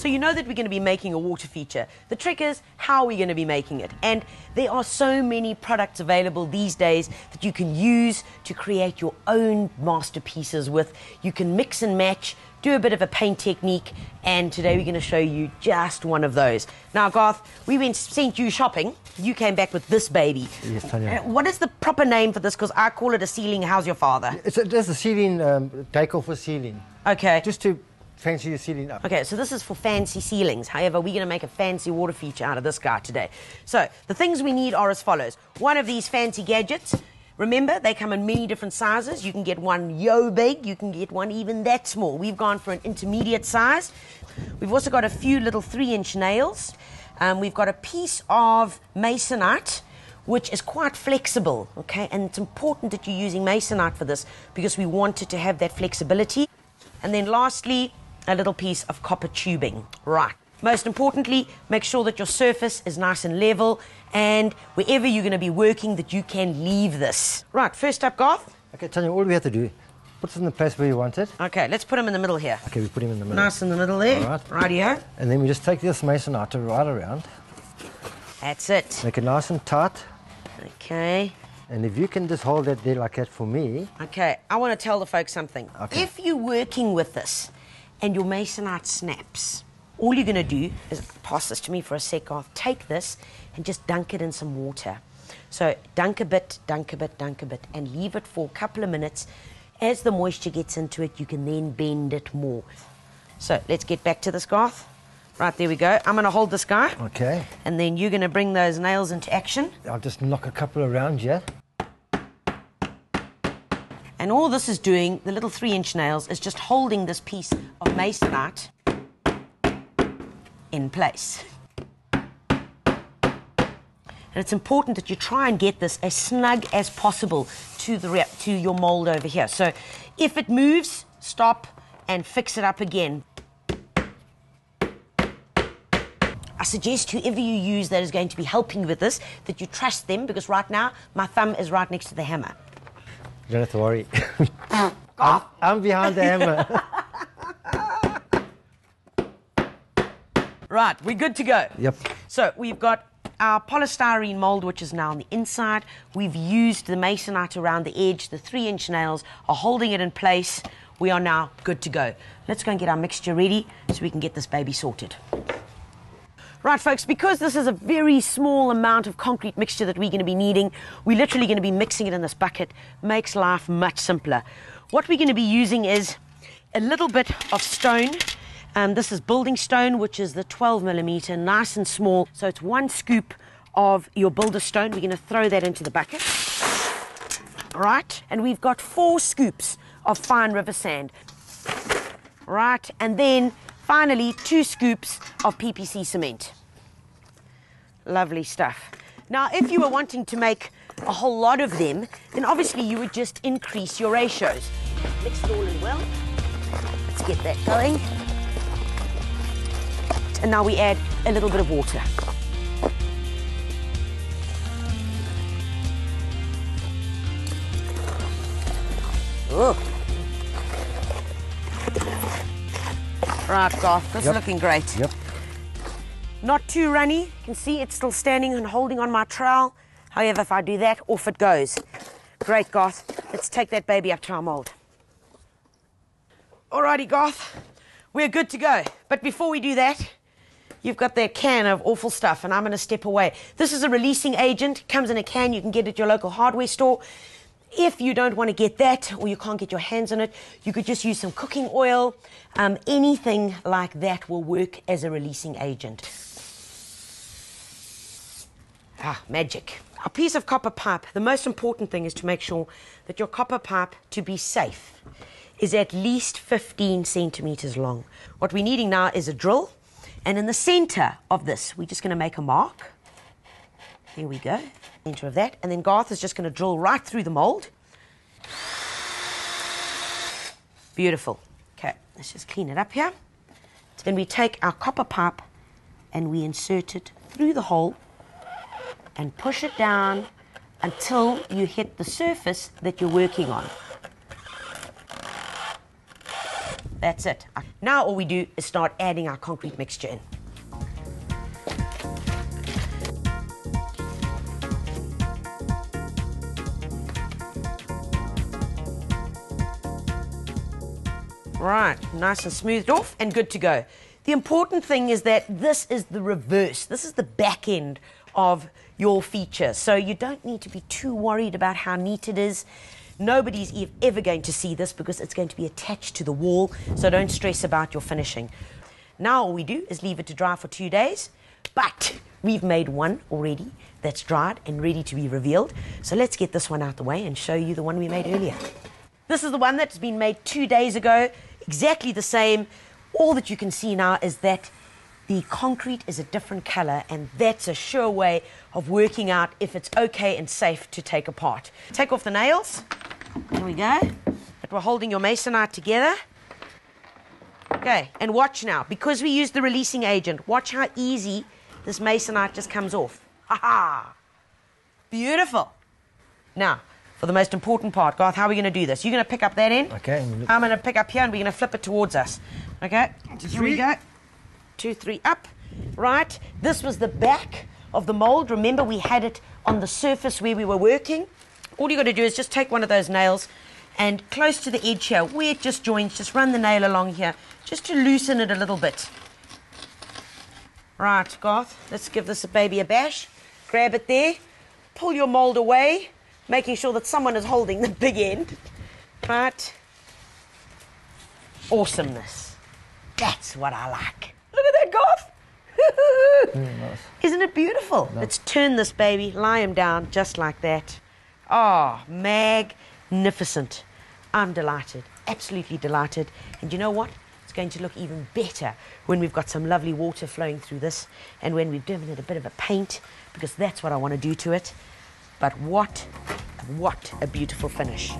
So you know that we're going to be making a water feature. The trick is, how are we going to be making it? And there are so many products available these days that you can use to create your own masterpieces with. You can mix and match, do a bit of a paint technique, and today we're going to show you just one of those. Now, Garth, we sent you shopping. You came back with this baby. Yes, Tanya. What is the proper name for this? Because I call it a ceiling. How's your father? It's a ceiling, decor for ceiling. Okay. Just to fancy your ceiling up. Okay, so this is for fancy ceilings. However, we're going to make a fancy water feature out of this guy today. So the things we need are as follows. One of these fancy gadgets. Remember, they come in many different sizes. You can get one big, you can get one even that small. We've gone for an intermediate size. We've also got a few little 3-inch nails. We've got a piece of masonite, which is quite flexible, okay? And it's important that you're using masonite for this because we want it to have that flexibility. And then lastly, a little piece of copper tubing. Right. Most importantly, make sure that your surface is nice and level, and wherever you're going to be working, that you can leave this. Right, first up, Garth. Okay, Tanya, all we have to do, put it in the place where you want it. Okay, let's put him in the middle here. Okay, we put him in the middle. Nice in the middle there. All right. Rightio. And then we just take this masonite right around. That's it. Make it nice and tight. Okay. And if you can just hold that there like that for me. Okay, I want to tell the folks something. Okay. If you're working with this and your masonite snaps, all you're going to do is pass this to me for a sec, Garth. Take this and just dunk it in some water. So dunk a bit, dunk a bit, dunk a bit, and leave it for a couple of minutes. As the moisture gets into it, you can then bend it more. So let's get back to this, Garth. Right, there we go. I'm going to hold this guy. Okay. And then you're going to bring those nails into action. I'll just knock a couple around here. And all this is doing, the little 3-inch nails, is just holding this piece of masonite in place. And it's important that you try and get this as snug as possible to your mold over here. So if it moves, stop and fix it up again. I suggest whoever you use that is going to be helping with this, that you trust them, because right now my thumb is right next to the hammer. You don't have to worry. I'm behind the hammer. Right, we're good to go. Yep. So we've got our polystyrene mold, which is now on the inside. We've used the masonite around the edge. The 3-inch nails are holding it in place. We are now good to go. Let's go and get our mixture ready so we can get this baby sorted. Right, folks, because this is a very small amount of concrete mixture that we're going to be needing, we're literally going to be mixing it in this bucket. Makes life much simpler. What we're going to be using is a little bit of stone. This is building stone, which is the 12mm, nice and small. So it's 1 scoop of your builder stone. We're going to throw that into the bucket. Right, and we've got 4 scoops of fine river sand. Right, and then finally 2 scoops of PPC cement. Lovely stuff. Now, if you were wanting to make a whole lot of them, then obviously you would just increase your ratios. Mix it all in well. Let's get that going. And now we add a little bit of water. Oh. Right, Garth, this is looking great. Yep. Not too runny. You can see it's still standing and holding on my trowel. However, if I do that, off it goes. Great, Garth. Let's take that baby up to our mold. Alrighty, Garth. We're good to go. But before we do that, you've got that can of awful stuff, and I'm going to step away. This is a releasing agent. Comes in a can. You can get it at your local hardware store. If you don't want to get that, or you can't get your hands on it, you could just use some cooking oil. Anything like that will work as a releasing agent. Ah, magic. A piece of copper pipe. The most important thing is to make sure that your copper pipe, to be safe, is at least 15 centimeters long. What we're needing now is a drill. And in the center of this, we're just going to make a mark. There we go. Center of that. And then Garth is just going to drill right through the mold. Beautiful. Okay, let's just clean it up here. Then we take our copper pipe and we insert it through the hole and push it down until you hit the surface that you're working on. That's it. Now all we do is start adding our concrete mixture in. Right, nice and smoothed off and good to go. The important thing is that this is the reverse. This is the back end of your feature. So you don't need to be too worried about how neat it is. Nobody's ever going to see this because it's going to be attached to the wall. So don't stress about your finishing. Now all we do is leave it to dry for 2 days. But we've made one already that's dried and ready to be revealed. So let's get this one out the way and show you the one we made earlier. This is the one that's been made 2 days ago. Exactly the same. All that you can see now is that the concrete is a different color, and that's a sure way of working out if it's okay and safe to take apart. Take off the nails. There we go. But we're holding your masonite together. Okay, and watch now. Because we use the releasing agent, watch how easy this masonite just comes off. Ha-ha! Beautiful. Now, for the most important part, Garth, how are we going to do this? You're going to pick up that end. Okay. I'm going to pick up here and we're going to flip it towards us. Okay? Here we go. 2, 3, up. Right. This was the back of the mold. Remember, we had it on the surface where we were working. All you got to do is just take one of those nails and close to the edge here, where it just joins, just run the nail along here, just to loosen it a little bit. Right, Garth, let's give this baby a bash. Grab it there. Pull your mold away, making sure that someone is holding the big end. Right. Awesomeness. That's what I like. Look at that, Garth. Nice. Isn't it beautiful? No. Let's turn this baby, lie him down just like that. Oh, magnificent. I'm delighted, absolutely delighted. And you know what? It's going to look even better when we've got some lovely water flowing through this and when we've given it a bit of a paint, because that's what I want to do to it. But what a beautiful finish.